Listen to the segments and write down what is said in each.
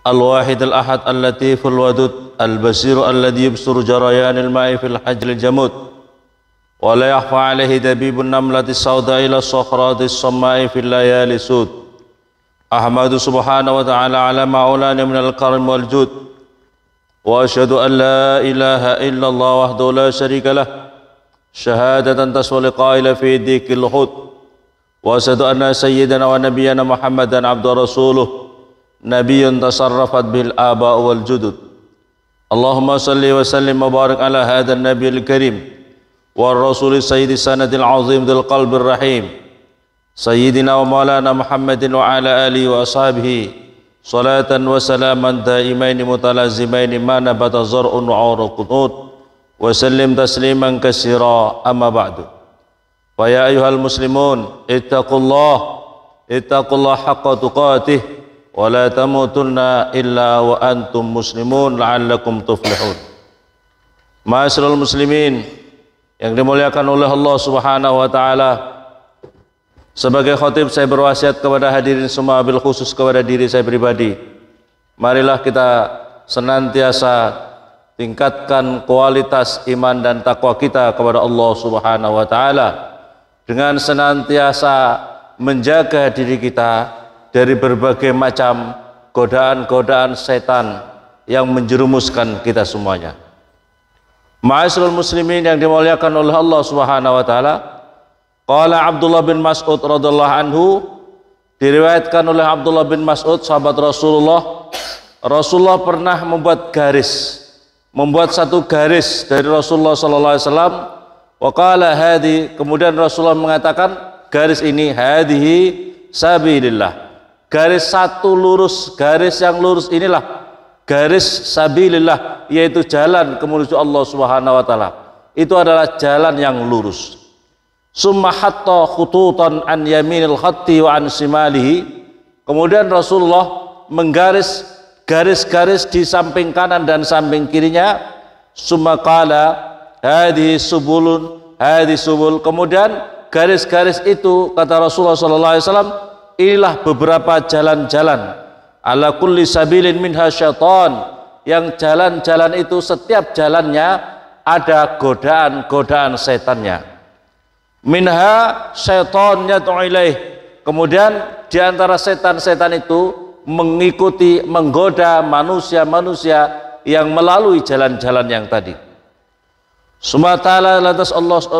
الواحد الأحد اللطيف الودود البصير الذي يبصر جريان الماء في الحجر الجمود ولا يخفى عليه دبيب النملة السوداء إلى الصخرات الصماء في الليالي السود. أحمد سبحانه وتعالى على ما أولاني من الكرم والجود، وأشهد أن لا إله إلا الله وحده لا شريك له شهادة تسوى لقائل في ديك الخود، وأشهد أن سيدنا ونبينا محمدا عبد رسوله نبي تصرفت به الآباء والجدد. اللهم صل وسلم وبارك على هذا النبي الكريم والرسول السيد السند العظيم ذي القلب الرحيم سيدنا ومولانا محمد وعلى آله وأصحابه صلاة وسلاما دائمين متلازمين ما نبت زرع وعرق قنوت وسلم تسليما كثيرا. أما بعد، فيا أيها المسلمون اتقوا الله حق تقاته ولا تموتن إلا وأنتم مسlimun la'allakum tuflihun. Ma'asyiral muslimin yang dimuliakan oleh Allah Subhanahu wa taala, sebagai khatib saya berwasiat kepada hadirin semua, bil khusus kepada diri saya pribadi, marilah kita senantiasa tingkatkan kualitas iman dan takwa kita kepada Allah Subhanahu wa taala dengan senantiasa menjaga diri kita dari berbagai macam godaan-godaan setan yang menjerumuskan kita semuanya. Ma'asyiral muslimin yang dimuliakan oleh Allah Subhanahu wa taala, qala Abdullah bin Mas'ud radhiyallahu anhu, diriwayatkan oleh Abdullah bin Mas'ud sahabat Rasulullah pernah membuat satu garis dari Rasulullah sallallahu alaihi wasallam. Wa qala hadi, kemudian Rasulullah mengatakan garis ini hadihi sabilillah. Garis satu lurus, garis yang lurus inilah garis sabilillah, yaitu jalan menuju Allah Subhanahu wa taala. Itu adalah jalan yang lurus. Summa hatta khututan an yaminil khatti wa an shimalihi. Kemudian Rasulullah menggaris garis-garis di samping kanan dan samping kirinya. Summa qala hadhihi subulun, hadhihi subul. Kemudian garis-garis itu, kata Rasulullah sallallahu alaihi wasallam, inilah beberapa jalan-jalan. Ala kulli sabilin minha syaitan, yang jalan-jalan itu setiap jalannya ada godaan-godaan setannya. Minha syaitan yad'u ilaih, kemudian diantara setan-setan itu mengikuti, menggoda manusia-manusia yang melalui jalan-jalan yang tadi. Subhanahu lantas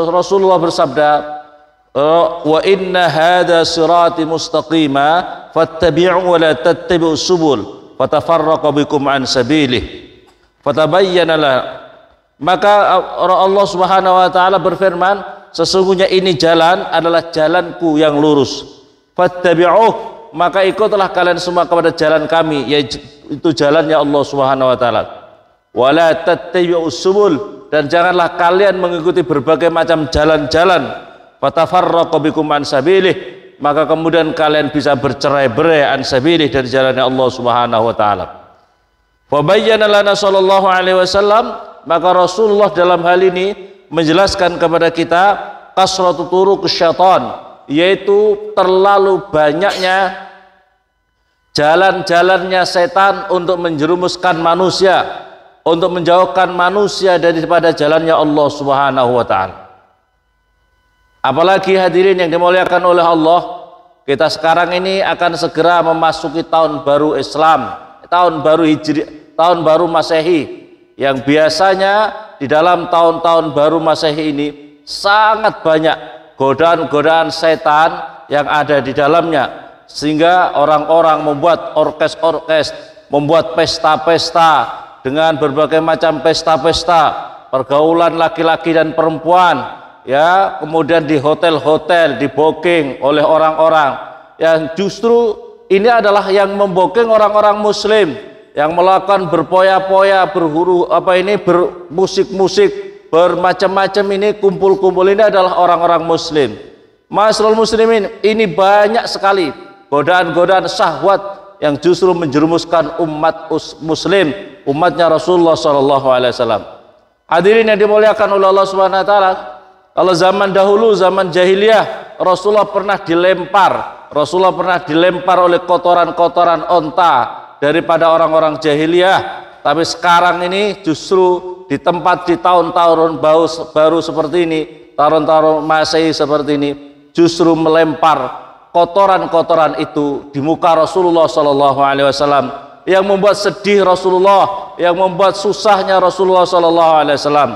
Rasulullah bersabda, wa inna hadha sirati mustaqima fattabi'u wa la tattabi'u subul fatafarraqu bikum an sabilih fatabayyana la. Maka Allah Subhanahu wa taala berfirman, sesungguhnya ini jalan adalah jalanku yang lurus, fattabi'uh, maka ikutlah kalian semua kepada jalan kami, yaitu jalannya Allah Subhanahu wa taala. Wa la tattabi'u subul, dan janganlah kalian mengikuti berbagai macam jalan-jalan. Fatafarraqu bikum an sabilih, maka kemudian kalian bisa bercerai-berai an sabilih, dari jalannya Allah Subhanahu wa taala. Fa bayyana lana sallallahu alaihi wasallam, maka Rasulullah dalam hal ini menjelaskan kepada kita kasratu turuq syaitan, yaitu terlalu banyaknya jalan-jalannya setan untuk menjerumuskan manusia, untuk menjauhkan manusia daripada jalannya Allah Subhanahu wa taala. Apalagi hadirin yang dimuliakan oleh Allah, kita sekarang ini akan segera memasuki tahun baru Islam, tahun baru Hijri, tahun baru Masehi, yang biasanya di dalam tahun-tahun baru Masehi ini sangat banyak godaan-godaan setan yang ada di dalamnya, sehingga orang-orang membuat orkes-orkes, membuat pesta-pesta dengan berbagai macam pesta-pesta pergaulan laki-laki dan perempuan, ya, kemudian di hotel-hotel di booking oleh orang-orang yang justru ini adalah yang membooking orang-orang muslim, yang melakukan berpoya-poya, bermusik-musik, bermacam-macam, ini kumpul-kumpul, ini adalah orang-orang muslim. Ma'asyiral muslimin, ini banyak sekali godaan-godaan syahwat yang justru menjerumuskan umat muslim, umatnya Rasulullah sallallahu alaihi wasallam. Hadirin yang dimuliakan oleh Allah Subhanahu wa taala, kalau zaman dahulu, zaman jahiliyah, Rasulullah pernah dilempar oleh kotoran-kotoran onta, daripada orang-orang jahiliyah. Tapi sekarang ini justru di tempat di tahun-tahun baru seperti ini, tahun-tahun Masehi seperti ini, justru melempar kotoran-kotoran itu di muka Rasulullah Sallallahu Alaihi Wasallam, yang membuat sedih Rasulullah, yang membuat susahnya Rasulullah Sallallahu Alaihi Wasallam.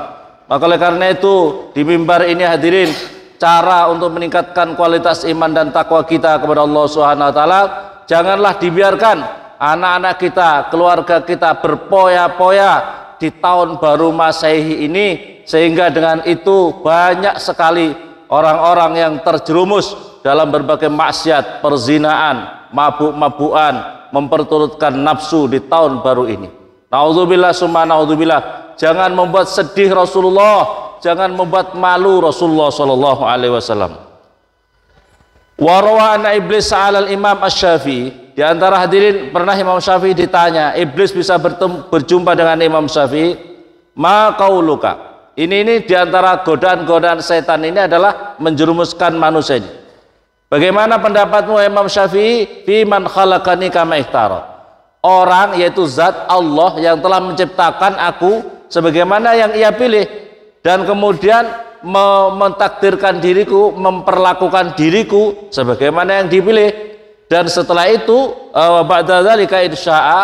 Maka oleh karena itu di mimbar ini hadirin, cara untuk meningkatkan kualitas iman dan takwa kita kepada Allah Subhanahu Wa Taala, janganlah dibiarkan anak-anak kita, keluarga kita berpoya-poya di tahun baru Masehi ini, sehingga dengan itu banyak sekali orang-orang yang terjerumus dalam berbagai maksiat, perzinaan, mabuk-mabukan, memperturutkan nafsu di tahun baru ini. Naudzubillah summa naudzubillah. Jangan membuat sedih Rasulullah, jangan membuat malu Rasulullah sallallahu alaihi wasallam. Wa rawa anna iblis sa'al al-imam asy-Syafi'i. Di antara hadirin pernah Imam Syafi'i ditanya, iblis bisa berjumpa dengan Imam Syafi'i, ma qauluka. Ini di antara godaan-godaan setan ini adalah menjerumuskan manusia ini. Bagaimana pendapatmu Imam Syafi'i? Fi man khalaqani kama ihtara. Orang, yaitu zat Allah yang telah menciptakan aku sebagaimana yang ia pilih, dan kemudian mentakdirkan diriku, memperlakukan diriku sebagaimana yang dipilih. Dan setelah itu ba'da dzalika insya'a,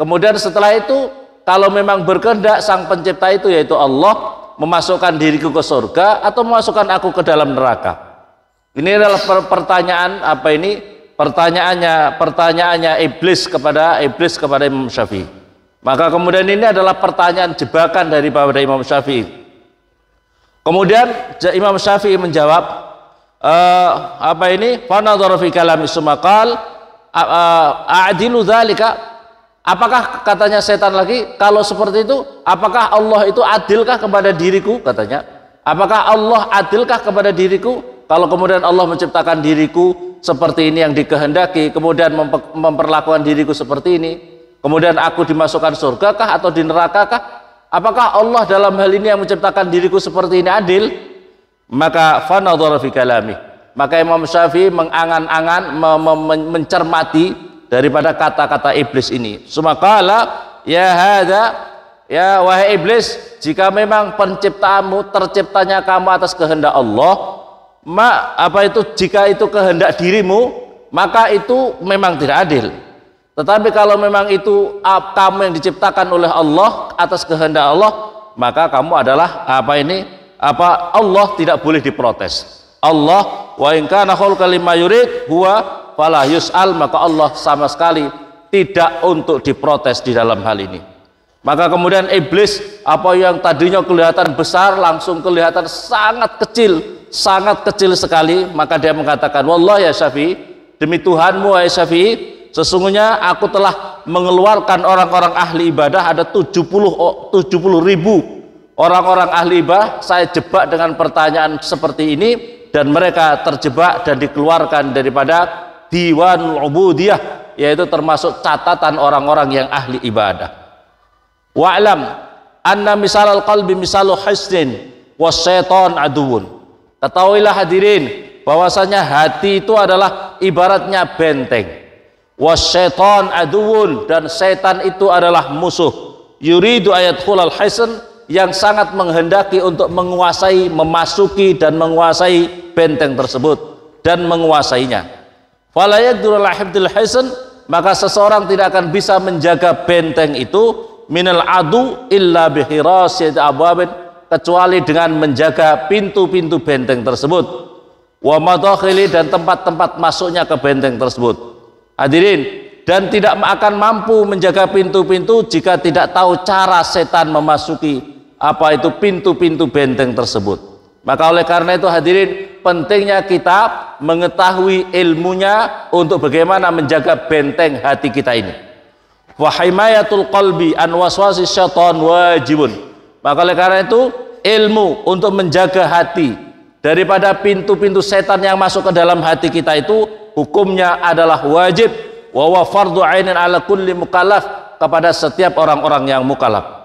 kemudian setelah itu kalau memang berkehendak sang pencipta itu, yaitu Allah, memasukkan diriku ke surga atau memasukkan aku ke dalam neraka. Ini adalah pertanyaan pertanyaannya iblis kepada Imam Syafi'i. Maka kemudian ini adalah pertanyaan jebakan daripada Imam Syafi'i. Kemudian Imam Syafi'i menjawab, fa nadhara fi kalami sumakal a'dilu dzalika. Apakah, katanya setan lagi, kalau seperti itu apakah Allah itu adilkah kepada diriku, katanya. Apakah Allah adilkah kepada diriku kalau kemudian Allah menciptakan diriku seperti ini yang dikehendaki, kemudian memperlakukan diriku seperti ini, kemudian aku dimasukkan surga kah atau di neraka kah? Apakah Allah dalam hal ini yang menciptakan diriku seperti ini adil? Maka fa nadhara fi kalami. Maka Imam Syafi'i mengangan-angan, mencermati daripada kata-kata iblis ini. Sumakala, ya hadza, ya wahai iblis, jika memang penciptamu, terciptanya kamu atas kehendak Allah, jika itu kehendak dirimu, maka itu memang tidak adil. Tetapi kalau memang itu kamu yang diciptakan oleh Allah atas kehendak Allah, maka kamu adalah Allah tidak boleh diprotes. Allah wa in kana khalqa lima yurid huwa fala yus'al, maka Allah sama sekali tidak untuk diprotes di dalam hal ini. Maka kemudian iblis, apa yang tadinya kelihatan besar langsung kelihatan sangat kecil sekali. Maka dia mengatakan, wallahi ya Syafi'i, demi Tuhanmu ya Syafi'i, sesungguhnya aku telah mengeluarkan orang-orang ahli ibadah, ada 70 ribu orang-orang ahli ibadah, saya jebak dengan pertanyaan seperti ini, dan mereka terjebak dan dikeluarkan daripada diwanul ubudiyah, yaitu termasuk catatan orang-orang yang ahli ibadah. Wa'lam anna misalal qalbi misalu hisnin wasyaiton aduun. Ketahuilah hadirin bahwasanya hati itu adalah ibaratnya benteng, wasyaiton aduun, dan setan itu adalah musuh. Yuridu ayat khulal hisn, yang sangat menghendaki untuk menguasai, memasuki dan menguasai benteng tersebut dan menguasainya. Fala yaqdiru ala hifdzil hisn, maka seseorang tidak akan bisa menjaga benteng itu minal adu illa bihirasati abwabin, kecuali dengan menjaga pintu-pintu benteng tersebut, wa madakhili, dan tempat-tempat masuknya ke benteng tersebut. Hadirin, dan tidak akan mampu menjaga pintu-pintu jika tidak tahu cara setan memasuki pintu-pintu benteng tersebut. Maka oleh karena itu hadirin, pentingnya kita mengetahui ilmunya untuk bagaimana menjaga benteng hati kita ini. Wa himayatul qalbi an waswasi syaitan wajibun. Maka oleh karena itu ilmu untuk menjaga hati daripada pintu-pintu setan yang masuk ke dalam hati kita itu hukumnya adalah wajib, wa huwa fardhu ainin ala kulli mukallaf, kepada setiap orang-orang yang mukallaf.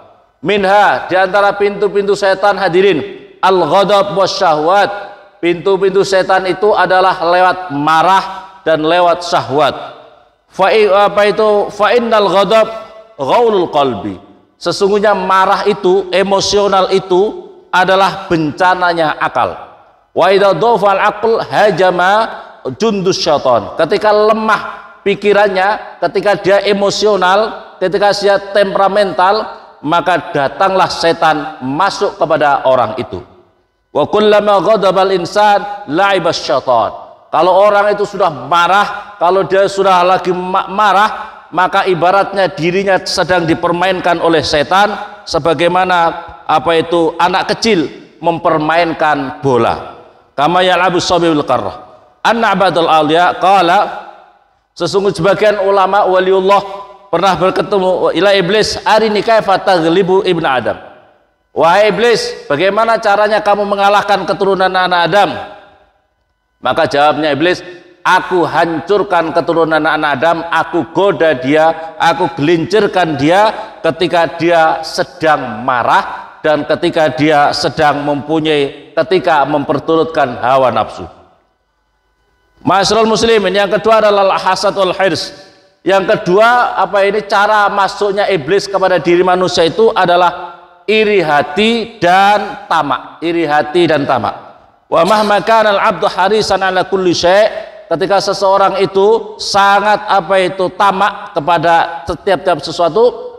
Minha, di antara pintu-pintu setan hadirin, al-ghadab wasyahwat. Pintu-pintu setan itu adalah lewat marah dan lewat syahwat. Fa innal ghadab ghaulul qalbi. Sesungguhnya marah itu, emosional itu adalah bencananya akal. Wa idza dhafal aql hajama jundus syaitan. Ketika lemah pikirannya, ketika dia emosional, ketika dia temperamental, maka datanglah setan masuk kepada orang itu. Wa kullama ghadabal insan la'ibas syaitan. Kalau orang itu sudah marah, kalau dia sudah lagi marah, maka ibaratnya dirinya sedang dipermainkan oleh setan, sebagaimana anak kecil mempermainkan bola. Kama yal'abu sabiul qarrah. Anna abadul awliya qala, sesungguhnya sebagian ulama waliullah pernah berketemu ila iblis, arini kaifa taghlibu ibnu adam. Wahai iblis, bagaimana caranya kamu mengalahkan keturunan anak Adam? Maka jawabnya iblis, aku hancurkan keturunan anak Adam, aku goda dia, aku gelincirkan dia ketika dia sedang marah dan ketika dia sedang ketika memperturutkan hawa nafsu. Ma'asyiral muslimin, yang kedua adalah hasad wal hirs. Yang kedua, cara masuknya iblis kepada diri manusia itu adalah iri hati dan tamak. Iri hati dan tamak. Wa mahma kana al-'abdu harisan 'ala kulli syai', ketika seseorang itu sangat tamak kepada setiap sesuatu,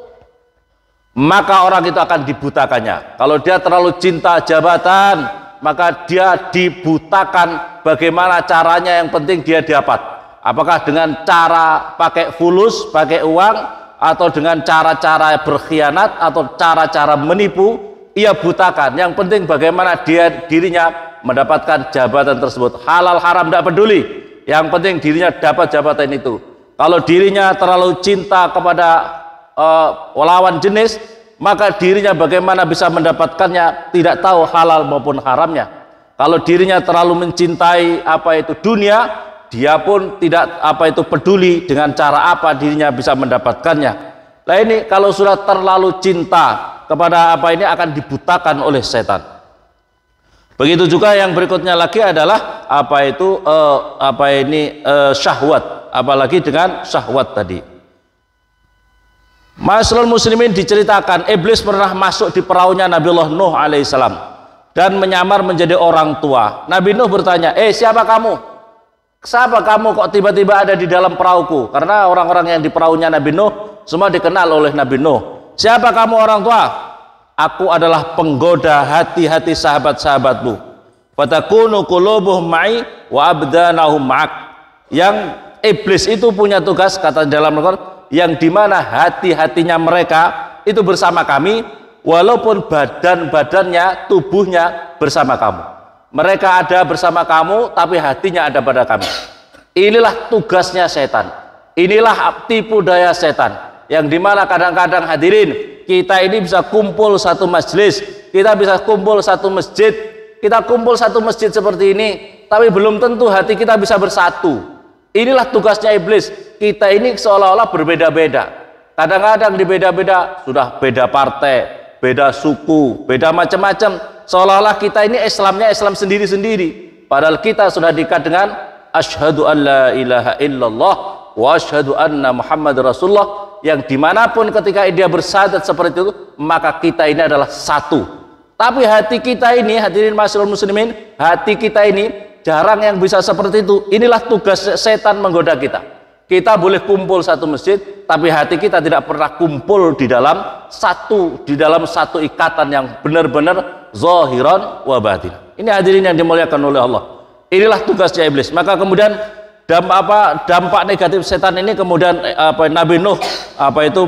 maka orang itu akan dibutakannya. Kalau dia terlalu cinta jabatan, maka dia dibutakan bagaimana caranya, yang penting dia dapat. Apakah dengan cara pakai fulus, pakai uang, atau dengan cara-cara berkhianat atau cara-cara menipu, ia butakan. Yang penting bagaimana dirinya mendapatkan jabatan tersebut. Halal haram tidak peduli, yang penting dirinya dapat jabatan itu. Kalau dirinya terlalu cinta kepada lawan jenis, maka dirinya bagaimana bisa mendapatkannya, tidak tahu halal maupun haramnya. Kalau dirinya terlalu mencintai dunia, dia pun tidak peduli dengan cara apa dirinya bisa mendapatkannya. Nah ini kalau sudah terlalu cinta kepada akan dibutakan oleh setan. Begitu juga yang berikutnya lagi adalah syahwat, apalagi dengan syahwat tadi. Ma'asyiral muslimin, diceritakan iblis pernah masuk di perahunya Nabiullah Nuh alaihissalam dan menyamar menjadi orang tua. Nabi Nuh bertanya, siapa kamu? Siapa kamu kok tiba-tiba ada di dalam perahuku? Karena orang-orang yang di perahunya Nabi Nuh semua dikenal oleh Nabi Nuh. Siapa kamu orang tua? Aku adalah penggoda hati-hati sahabat-sahabatmu. Fatakunu qulubuhum ma'i wa abdanahum ma'ak. Yang iblis itu punya tugas, kata dalam Al-Qur'an, yang dimana hati-hatinya mereka itu bersama kami, walaupun badan-badannya, tubuhnya bersama kamu. Mereka ada bersama kamu, tapi hatinya ada pada kami. Inilah tugasnya setan. Inilah tipu daya setan, yang dimana kadang-kadang hadirin, kita ini bisa kumpul satu majelis, kita bisa kumpul satu masjid, kita kumpul satu masjid seperti ini, tapi belum tentu hati kita bisa bersatu. Inilah tugasnya iblis. Kita ini seolah-olah berbeda-beda. Kadang-kadang di beda-beda, sudah beda partai, beda suku, beda macam-macam. Seolah-olah kita ini Islamnya Islam sendiri-sendiri. Padahal kita sudah diikat dengan asyhadu an la ilaha illallah wa asyhadu anna Muhammad Rasulullah, yang dimanapun ketika dia bersyahadat seperti itu, maka kita ini adalah satu. Tapi hati kita ini, hadirin ma'asyiral muslimin, hati kita ini jarang yang bisa seperti itu. Inilah tugas setan menggoda kita. Kita boleh kumpul satu masjid, tapi hati kita tidak pernah kumpul di dalam satu ikatan yang benar-benar zahiran wa batin. Ini hadirin yang dimuliakan oleh Allah. Inilah tugasnya iblis. Maka kemudian dampak negatif setan ini, kemudian Nabi Nuh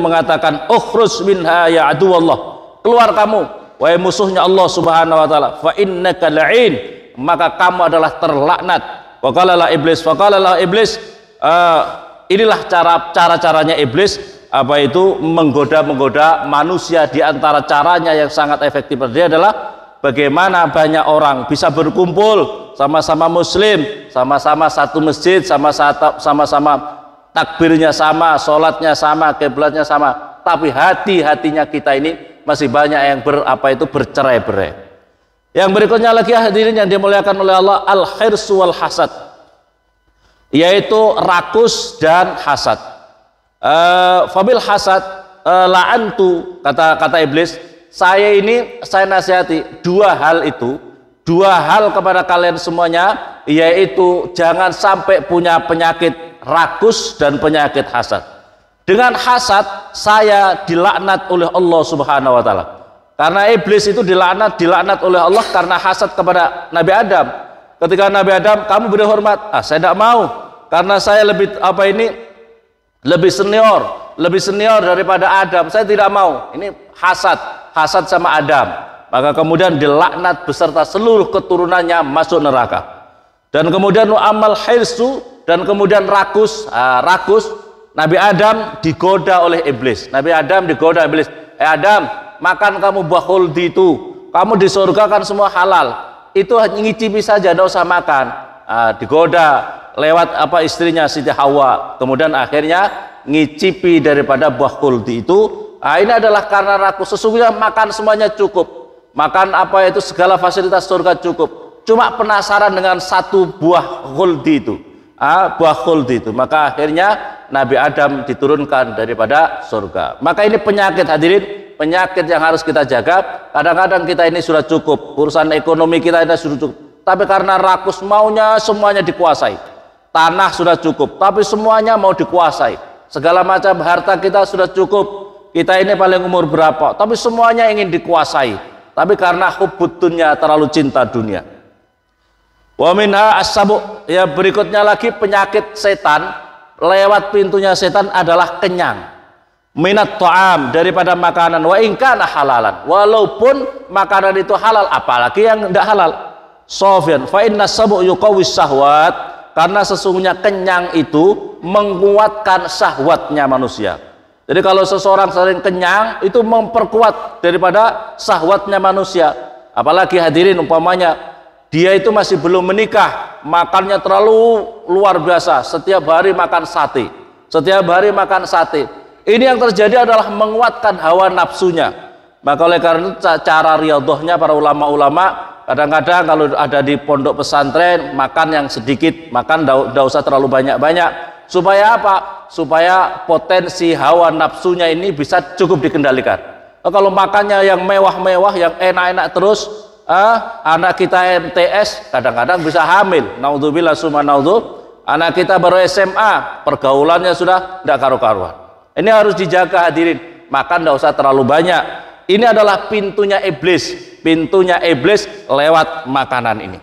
mengatakan, ukhruj minha ya aduwallah, keluar kamu wahai musuhnya Allah subhanahu wa ta'ala, fa innaka la'in, maka kamu adalah terlaknat. Faqala iblis, inilah cara-caranya iblis, menggoda manusia. Di antara caranya yang sangat efektif dia adalah bagaimana banyak orang bisa berkumpul sama-sama muslim, sama-sama satu masjid, sama-sama takbirnya sama, sholatnya sama, kiblatnya sama, tapi hati-hatinya kita ini masih banyak yang bercerai-berai. Yang berikutnya lagi hadirin yang dimuliakan oleh Allah, al-hirsu wal hasad, yaitu rakus dan hasad. Fabil hasad la'antu, kata iblis, saya nasihati dua hal kepada kalian semuanya, yaitu jangan sampai punya penyakit rakus dan penyakit hasad. Dengan hasad saya dilaknat oleh Allah Subhanahu wa taala. Karena iblis itu dilaknat oleh Allah karena hasad kepada Nabi Adam. Ketika Nabi Adam, kamu beri hormat, saya tidak mau karena saya lebih senior daripada Adam. Saya tidak mau. Ini hasad sama Adam. Maka kemudian dilaknat beserta seluruh keturunannya masuk neraka. Dan kemudian amal hirsu, dan kemudian rakus. Nabi Adam digoda oleh iblis. Adam, makan kamu buah khuldi itu. Kamu di surga kan semua halal. Itu hanya ngicipi saja, tidak usah makan. Digoda lewat istrinya Siti Hawa. Kemudian akhirnya ngicipi daripada buah khuldi itu. Ini adalah karena rakus. Sesungguhnya makan semuanya cukup. Makan segala fasilitas surga cukup. Cuma penasaran dengan satu buah khuldi itu. Maka akhirnya Nabi Adam diturunkan daripada surga. Maka ini penyakit, hadirin, penyakit yang harus kita jaga. Kadang-kadang kita ini sudah cukup, urusan ekonomi kita ini sudah cukup, tapi karena rakus maunya semuanya dikuasai. Tanah sudah cukup, tapi semuanya mau dikuasai. Segala macam harta kita sudah cukup, kita ini paling umur berapa, tapi semuanya ingin dikuasai. Tapi karena hubbud dunya, terlalu cinta dunia. Wa minha as-sabu, ya berikutnya lagi penyakit setan, lewat pintunya setan adalah kenyang. Minat ta'am, daripada makanan, wa in kana halalan, walaupun makanan itu halal, apalagi yang tidak halal. Sofyan, fa inna sabu yuqawwis syahwat, karena sesungguhnya kenyang itu menguatkan syahwatnya manusia. Jadi kalau seseorang sering kenyang, itu memperkuat daripada syahwatnya manusia. Apalagi hadirin, umpamanya dia itu masih belum menikah, makannya terlalu luar biasa, setiap hari makan sate. Ini yang terjadi adalah menguatkan hawa nafsunya. Maka oleh karena itu cara riyadhahnya para ulama-ulama, kadang-kadang kalau ada di pondok pesantren, makan yang sedikit, makan tidak usah terlalu banyak-banyak. Supaya apa? Supaya potensi hawa nafsunya ini bisa cukup dikendalikan. Kalau makannya yang mewah-mewah, yang enak-enak terus, anak kita MTS kadang-kadang bisa hamil. Naudzubillah summa naudzu. Anak kita baru SMA, pergaulannya sudah tidak karu-karuan. Ini harus dijaga, hadirin. Makan tidak usah terlalu banyak. Ini adalah pintunya iblis lewat makanan ini.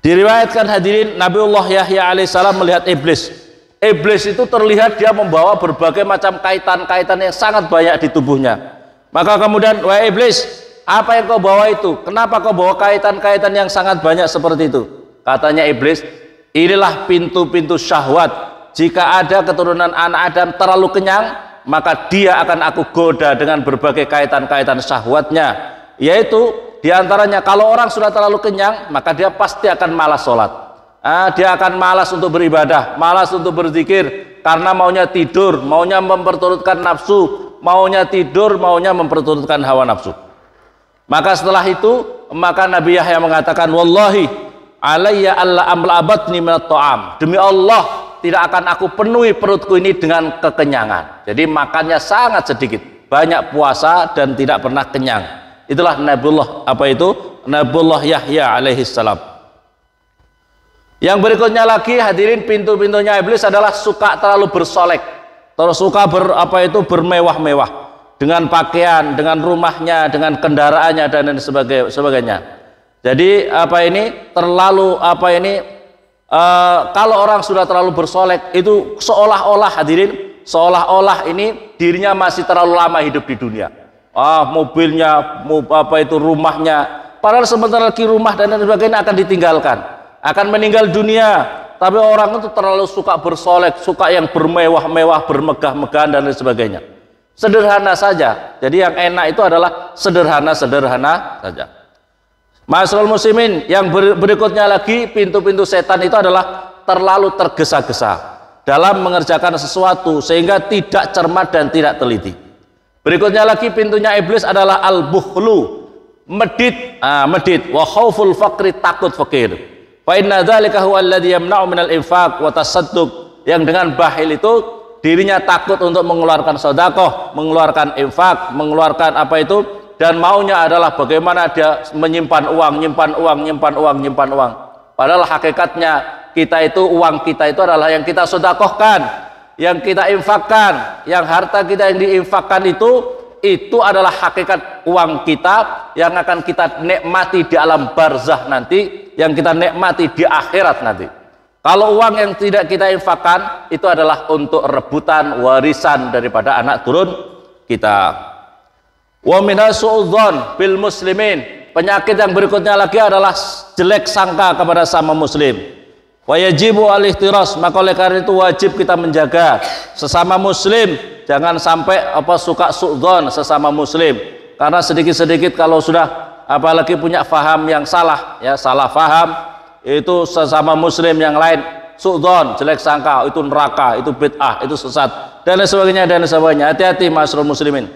Diriwayatkan, hadirin, Nabiullah Yahya alaihissalam melihat iblis. Iblis itu terlihat dia membawa berbagai macam kaitan-kaitan yang sangat banyak di tubuhnya. Maka kemudian, wahai iblis, apa yang kau bawa itu? Kenapa kau bawa kaitan-kaitan yang sangat banyak seperti itu? Katanya iblis, inilah pintu-pintu syahwat. Jika ada keturunan anak Adam terlalu kenyang, maka dia akan aku goda dengan berbagai kaitan-kaitan syahwatnya. Yaitu diantaranya, kalau orang sudah terlalu kenyang, maka dia pasti akan malas sholat. Dia akan malas untuk beribadah, malas untuk berzikir, karena maunya tidur, maunya memperturutkan nafsu, maunya tidur, maunya memperturutkan hawa nafsu. Maka setelah itu, maka Nabi Yahya mengatakan, wallahi alayya alla amla batni minat ta'am. Demi Allah, tidak akan aku penuhi perutku ini dengan kekenyangan. Jadi makannya sangat sedikit, banyak puasa dan tidak pernah kenyang. Itulah Nabiullah Yahya alaihissalam. Yang berikutnya lagi, hadirin, pintu-pintunya iblis adalah suka terlalu bersolek, terus suka bermewah-mewah dengan pakaian, dengan rumahnya, dengan kendaraannya dan lain sebagainya. Jadi kalau orang sudah terlalu bersolek, itu seolah-olah, hadirin, seolah-olah ini dirinya masih terlalu lama hidup di dunia. Mobilnya, rumahnya, padahal sebentar lagi rumah dan lain sebagainya akan ditinggalkan, akan meninggal dunia. Tapi orang itu terlalu suka bersolek, suka yang bermewah-mewah, bermegah-megahan dan lain sebagainya. Sederhana saja. Jadi yang enak itu adalah sederhana-sederhana saja. Ma'asyiral muslimin, yang berikutnya lagi, pintu-pintu setan itu adalah terlalu tergesa-gesa dalam mengerjakan sesuatu sehingga tidak cermat dan tidak teliti. Berikutnya lagi, pintunya iblis adalah al-bukhlu, medit, wa khauful faqri, takut fakir. Fa inna dzalika huwa alladhi yamna'u minal infaq wa tasadduq. Yang dengan bakhil itu dirinya takut untuk mengeluarkan sedekah, mengeluarkan infak, mengeluarkan apa itu, dan maunya adalah bagaimana dia menyimpan uang, nyimpan uang, nyimpan uang, nyimpan uang. Padahal hakikatnya kita itu, uang kita itu adalah yang kita sedekahkan, yang kita infakkan, yang harta kita yang diinfakkan itu adalah hakikat uang kita yang akan kita nikmati di alam barzah nanti, yang kita nikmati di akhirat nanti. Kalau uang yang tidak kita infakkan itu adalah untuk rebutan warisan daripada anak turun kita. Wa minha su'udzon bil muslimin. Penyakit yang berikutnya lagi adalah jelek sangka kepada sama muslim. Wa yajibu al-ihtiras, maka oleh karena itu wajib kita menjaga sesama muslim, jangan sampai suka su'udzon sesama muslim. Karena sedikit-sedikit kalau sudah apalagi punya faham yang salah, ya salah faham, itu sesama muslim yang lain su'udzon, jelek sangka, itu neraka, itu bid'ah, itu sesat, dan sebagainya dan sebagainya. Hati-hati masyarul muslimin.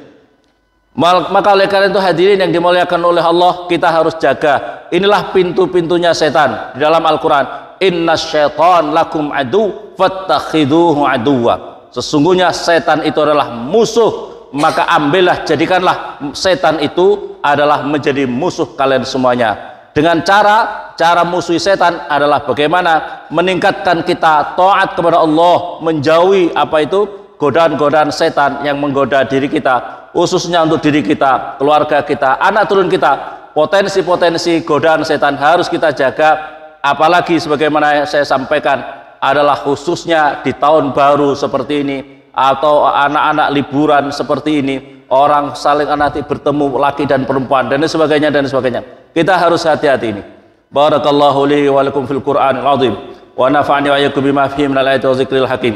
Maka oleh karena itu hadirin yang dimuliakan oleh Allah, kita harus jaga. Inilah pintu-pintunya setan di dalam Al-Quran. Inna syaitan lakum adu fattakhiduhu aduwa. Sesungguhnya setan itu adalah musuh, maka ambillah, jadikanlah setan itu adalah menjadi musuh kalian semuanya. Dengan cara musuhi setan adalah bagaimana meningkatkan kita taat kepada Allah, menjauhi apa itu godaan-godaan setan yang menggoda diri kita, khususnya untuk diri kita, keluarga kita, anak turun kita. Potensi-potensi godaan setan harus kita jaga. Apalagi sebagaimana yang saya sampaikan adalah khususnya di tahun baru seperti ini, atau anak-anak liburan seperti ini, orang saling nanti bertemu laki dan perempuan dan sebagainya dan sebagainya. Kita harus hati-hati ini. Barakallahu li wa lakum fil Qur'anil azim wa nafa'ani wa iyyakum bima fihi minal ayati wa dzikril hakim.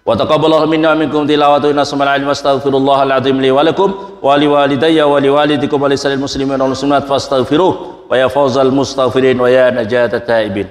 Wa taqabbalallahu minna wa minkum tilawatu inna samal alim astaghfirullahal azim li wa lakum wa li walidayya wa li walidikum wa lisal muslimin wal muslimat fastaghfiruh wa ya fawzal mustaghfirin wa ya najatat taibin.